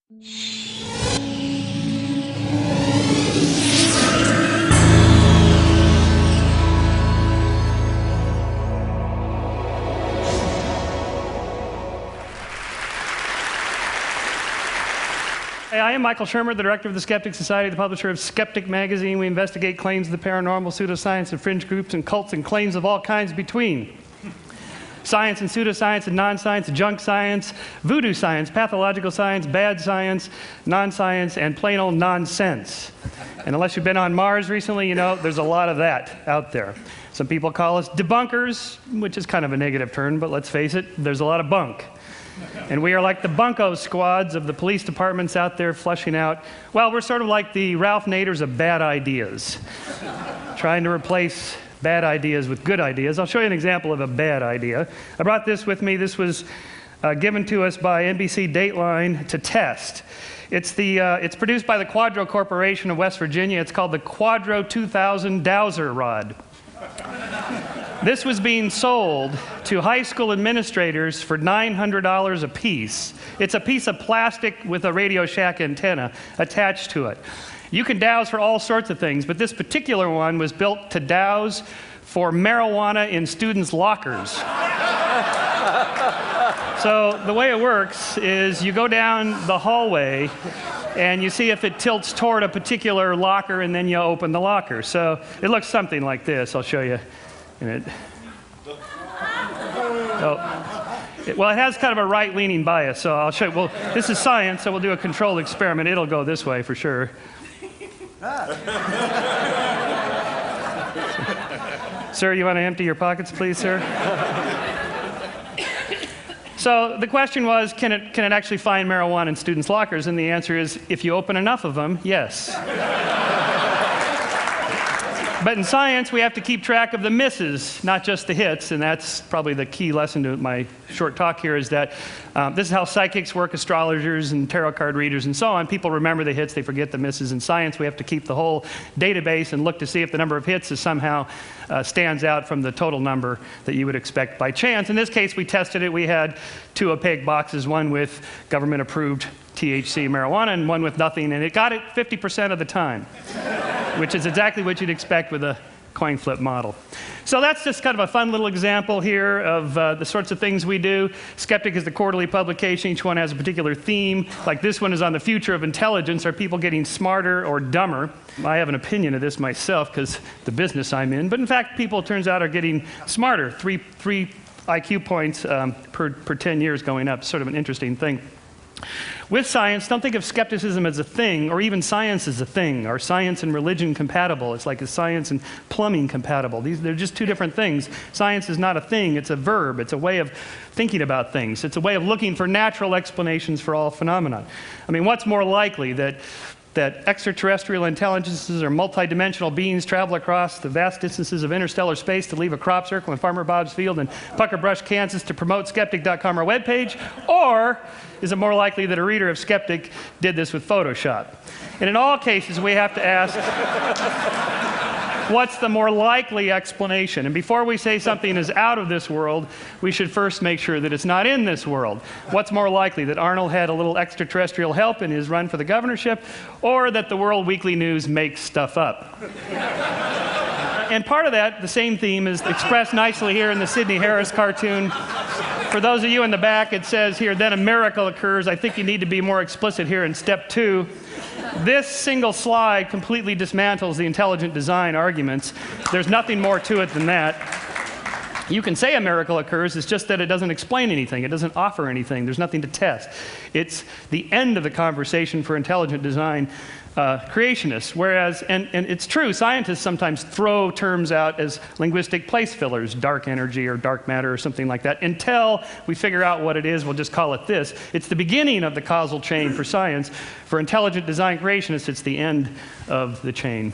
Hey, I am Michael Shermer, the director of the Skeptic Society, the publisher of Skeptic Magazine. We investigate claims of the paranormal, pseudoscience, and fringe groups and cults, and claims of all kinds between. Science and pseudoscience and non-science, junk science, voodoo science, pathological science, bad science, non-science, and plain old nonsense. And unless you've been on Mars recently, you know there's a lot of that out there. Some people call us debunkers, which is kind of a negative term, but let's face it, there's a lot of bunk. And we are like the bunko squads of the police departments out there flushing out. Well, we're sort of like the Ralph Naders of bad ideas, trying to replace bad ideas with good ideas. I'll show you an example of a bad idea. I brought this with me. This was given to us by NBC Dateline to test. It's produced by the Quadro Corporation of West Virginia. It's called the Quadro 2000 Dowser Rod. This was being sold to high school administrators for $900 a piece. It's a piece of plastic with a Radio Shack antenna attached to it. You can douse for all sorts of things, but this particular one was built to douse for marijuana in students' lockers. So the way it works is you go down the hallway and you see if it tilts toward a particular locker, and then you open the locker. So it looks something like this. I'll show you. Well, it has kind of a right-leaning bias, so I'll show you. Well, this is science, so we'll do a controlled experiment. It'll go this way for sure. Sir, you want to empty your pockets, please, sir? So the question was, can it actually find marijuana in students' lockers? And the answer is, if you open enough of them, yes. But in science, we have to keep track of the misses, not just the hits, and that's probably the key lesson to my short talk here, is that this is how psychics work, astrologers and tarot card readers and so on. People remember the hits, they forget the misses. In science, we have to keep the whole database and look to see if the number of hits is somehow stands out from the total number that you would expect by chance. In this case, we tested it. We had 2 opaque boxes, one with government-approved THC marijuana and one with nothing, and it got it 50% of the time, which is exactly what you'd expect with a coin flip model. So that's just kind of a fun little example here of the sorts of things we do. Skeptic is the quarterly publication. Each one has a particular theme. Like this one is on the future of intelligence. Are people getting smarter or dumber? I have an opinion of this myself because the business I'm in. But in fact, people, it turns out, are getting smarter. Three IQ points per 10 years going up. Sort of an interesting thing. With science, don't think of skepticism as a thing, or even science as a thing. Are science and religion compatible? It's like, is science and plumbing compatible? They're just two different things. Science is not a thing, it's a verb. It's a way of thinking about things. It's a way of looking for natural explanations for all phenomena. I mean, what's more likely, that extraterrestrial intelligences or multidimensional beings travel across the vast distances of interstellar space to leave a crop circle in Farmer Bob's field in Pucker Brush, Kansas to promote skeptic.com, our webpage? Or is it more likely that a reader of Skeptic did this with Photoshop? And in all cases, we have to ask, what's the more likely explanation? And before we say something is out of this world, we should first make sure that it's not in this world. What's more likely, that Arnold had a little extraterrestrial help in his run for the governorship, or that the World Weekly News makes stuff up? And part of that, the same theme, is expressed nicely here in the Sidney Harris cartoon. For those of you in the back, it says here, then a miracle occurs. I think you need to be more explicit here in step 2. This single slide completely dismantles the intelligent design arguments. There's nothing more to it than that. You can say a miracle occurs, it's just that it doesn't explain anything. It doesn't offer anything. There's nothing to test. It's the end of the conversation for intelligent design creationists. Whereas, and it's true, scientists sometimes throw terms out as linguistic place fillers, dark energy or dark matter or something like that. Until we figure out what it is, we'll just call it this. It's the beginning of the causal chain for science. For intelligent design creationists, it's the end of the chain.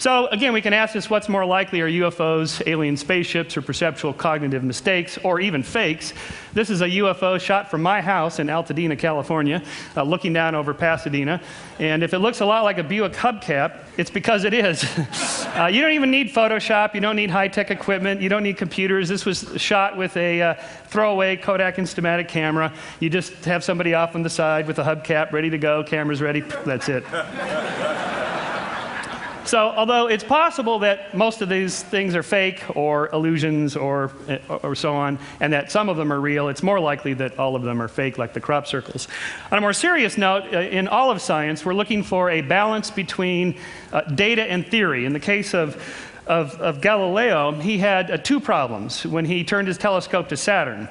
So again, we can ask this: what's more likely, are UFOs, alien spaceships, or perceptual cognitive mistakes, or even fakes? This is a UFO shot from my house in Altadena, California, looking down over Pasadena. And if it looks a lot like a Buick hubcap, it's because it is. You don't even need Photoshop. You don't need high-tech equipment. You don't need computers. This was shot with a throwaway Kodak Instamatic camera. You just have somebody off on the side with a hubcap ready to go, cameras ready, that's it. So although it's possible that most of these things are fake or illusions or so on, and that some of them are real, it's more likely that all of them are fake, like the crop circles. On a more serious note, in all of science, we're looking for a balance between data and theory. In the case of Galileo, he had two problems when he turned his telescope to Saturn.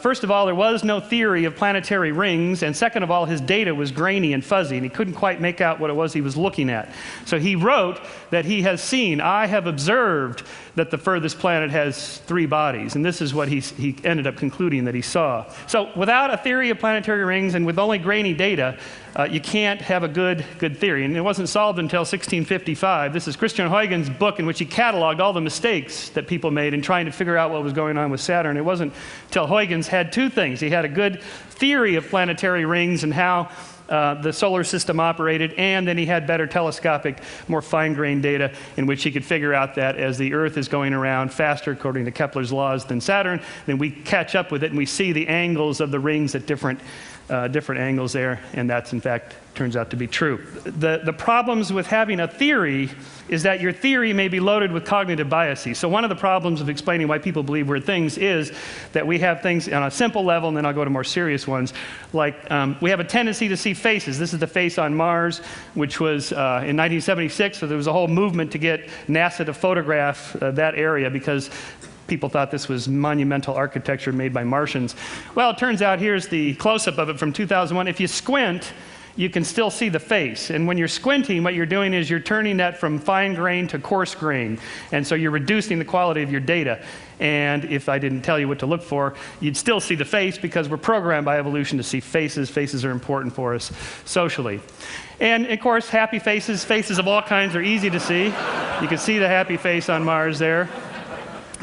First of all, there was no theory of planetary rings, and second of all, his data was grainy and fuzzy, and he couldn't quite make out what it was he was looking at. So he wrote that he has seen, I have observed that the furthest planet has 3 bodies, and this is what he ended up concluding that he saw. So without a theory of planetary rings and with only grainy data, you can't have a good theory. And it wasn't solved until 1655. This is Christian Huygens' book in which he cataloged all the mistakes that people made in trying to figure out what was going on with Saturn. It wasn't until Huygens had 2 things. He had a good theory of planetary rings and how the solar system operated, and then he had better telescopic, more fine-grained data in which he could figure out that as the Earth is going around faster, according to Kepler's laws, than Saturn, then we catch up with it and we see the angles of the rings at different angles there, and that's in fact turns out to be true. The problems with having a theory is that your theory may be loaded with cognitive biases. So one of the problems of explaining why people believe weird things is that we have things on a simple level, and then I'll go to more serious ones, like we have a tendency to see faces. This is the face on Mars, which was in 1976, so there was a whole movement to get NASA to photograph that area because people thought this was monumental architecture made by Martians. Well, it turns out here's the close-up of it from 2001. If you squint, you can still see the face. And when you're squinting, what you're doing is you're turning that from fine grain to coarse grain. And so you're reducing the quality of your data. And if I didn't tell you what to look for, you'd still see the face because we're programmed by evolution to see faces. Faces are important for us socially. And of course, happy faces, faces of all kinds are easy to see. You can see the happy face on Mars there.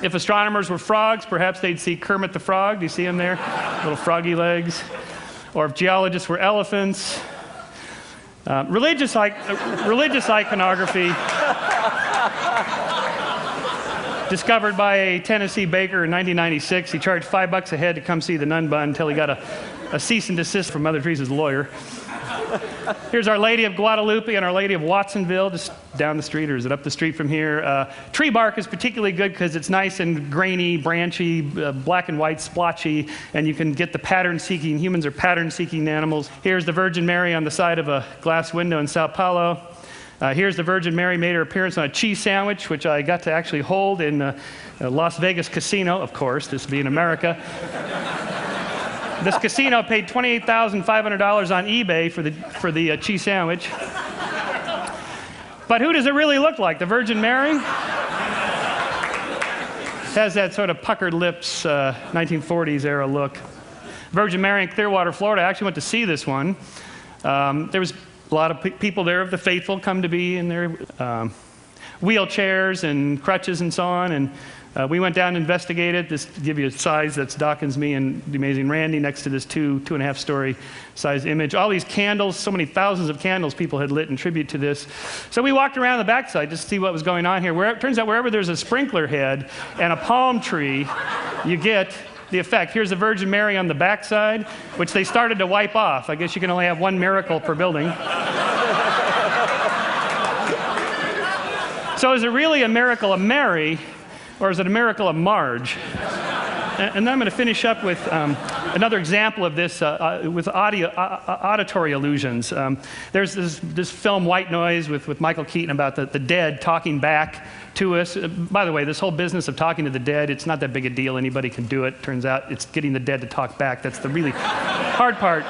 If astronomers were frogs, perhaps they'd see Kermit the Frog. Do you see him there? Little froggy legs. Or if geologists were elephants. Religious iconography discovered by a Tennessee baker in 1996. He charged $5 a head to come see the nun bun until he got a cease and desist from Mother Teresa's lawyer. Here's Our Lady of Guadalupe and Our Lady of Watsonville, just down the street, or is it up the street from here? Tree bark is particularly good because it's nice and grainy, branchy, black and white, splotchy, and you can get the pattern-seeking. Humans are pattern-seeking animals. Here's the Virgin Mary on the side of a glass window in Sao Paulo. Here's the Virgin Mary made her appearance on a cheese sandwich, which I got to actually hold in a Las Vegas casino, of course, this being America. This casino paid $28,500 on eBay for the cheese sandwich. But who does it really look like? The Virgin Mary? It has that sort of puckered lips, 1940s era look. Virgin Mary in Clearwater, Florida. I actually went to see this one. There was a lot of people there of the faithful come to be in their wheelchairs and crutches and so on. And we went down and investigated. Just to give you a size, that's Dawkins, me, and the amazing Randy next to this 2.5 story size image. All these candles, so many thousands of candles people had lit in tribute to this. So we walked around the backside just to see what was going on here. It turns out wherever there's a sprinkler head and a palm tree, you get the effect. Here's the Virgin Mary on the backside, which they started to wipe off. I guess you can only have one miracle per building. So is it really a miracle of Mary, or is it a miracle of Marge? And then I'm going to finish up with another example of this with auditory illusions. There's this film, White Noise, with Michael Keaton about the dead talking back to us. By the way, this whole business of talking to the dead, it's not that big a deal. Anybody can do it. Turns out it's getting the dead to talk back. That's the really hard part.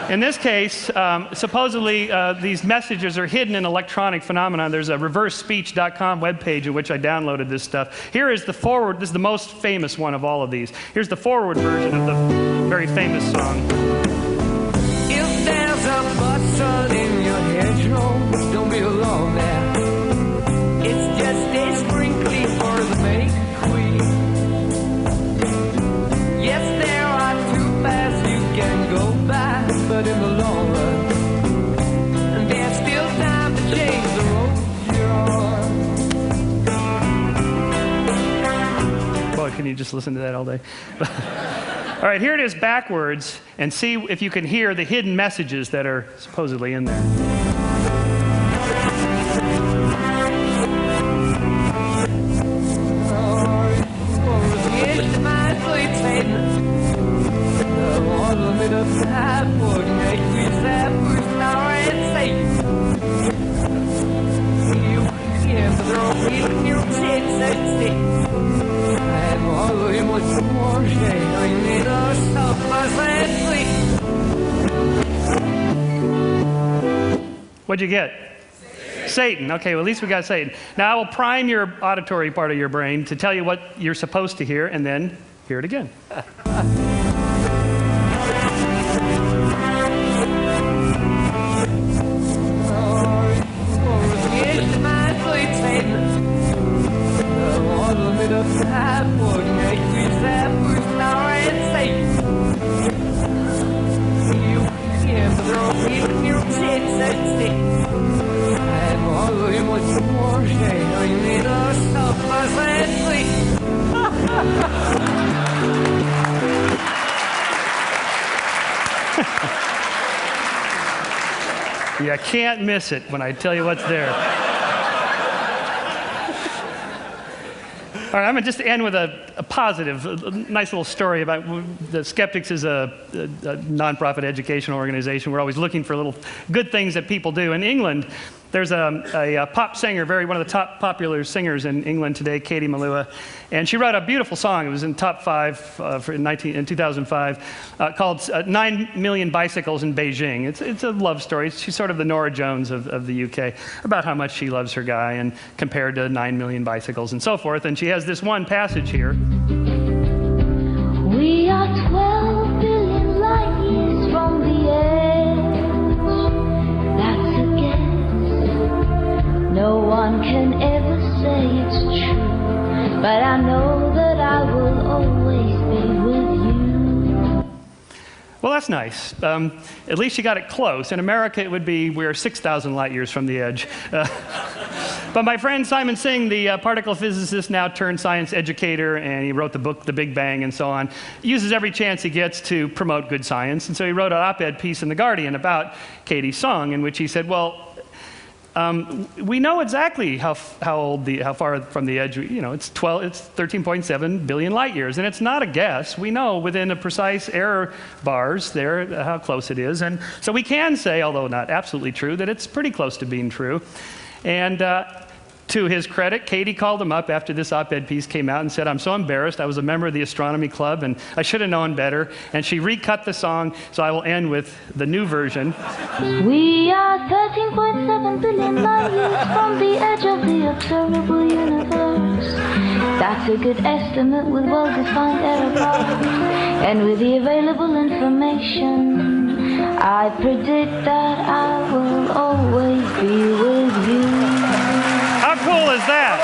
In this case, supposedly these messages are hidden in electronic phenomena. There's a reversespeech.com webpage in which I downloaded this stuff. Here is the forward. This is the most famous one of all of these. Here's the forward version of the very famous song. If there's a bustle in your hedgerow, don't be alone there. but in the long run, there's still time to change the road you're on. Boy, can you just listen to that all day? All right, here it is backwards, and see if you can hear the hidden messages that are supposedly in there. What'd you get? Satan. Okay, well, at least we got Satan. Now I will prime your auditory part of your brain to tell you what you're supposed to hear, and then hear it again. You can't miss it when I tell you what's there. All right, I'm going to just end with a positive, a nice little story about the Skeptics is a nonprofit educational organization. We're always looking for little good things that people do. In England, there's a pop singer, one of the top popular singers in England today, Katie Melua, and she wrote a beautiful song. It was in top 5 in 2005, called 9 Million Bicycles in Beijing. It's a love story. She's sort of the Norah Jones of the UK, about how much she loves her guy and compared to 9 million bicycles and so forth. And she has this one passage here. We are 12 billion light years from the edge. That's a guess. No one can ever say it's true, but I know that I will always be with you. Well, that's nice. At least you got it close. In America, it would be we're 6,000 light years from the edge. But my friend Simon Singh, the particle physicist, now turned science educator, and he wrote the book The Big Bang and so on, uses every chance he gets to promote good science. And so he wrote an op-ed piece in The Guardian about Katie's song, in which he said, well, we know exactly how far from the edge, it's 13.7 billion light years, and it's not a guess. We know within a precise error bars there how close it is, and so we can say, although not absolutely true, that it's pretty close to being true. And to his credit, Katie called him up after this op-ed piece came out and said, I'm so embarrassed. I was a member of the astronomy club, and I should have known better. And she recut the song, so I will end with the new version. We are 13.7 billion light years from the edge of the observable universe. That's a good estimate with well-defined error bars. And with the available information, I predict that I will always be with you. How cool is that?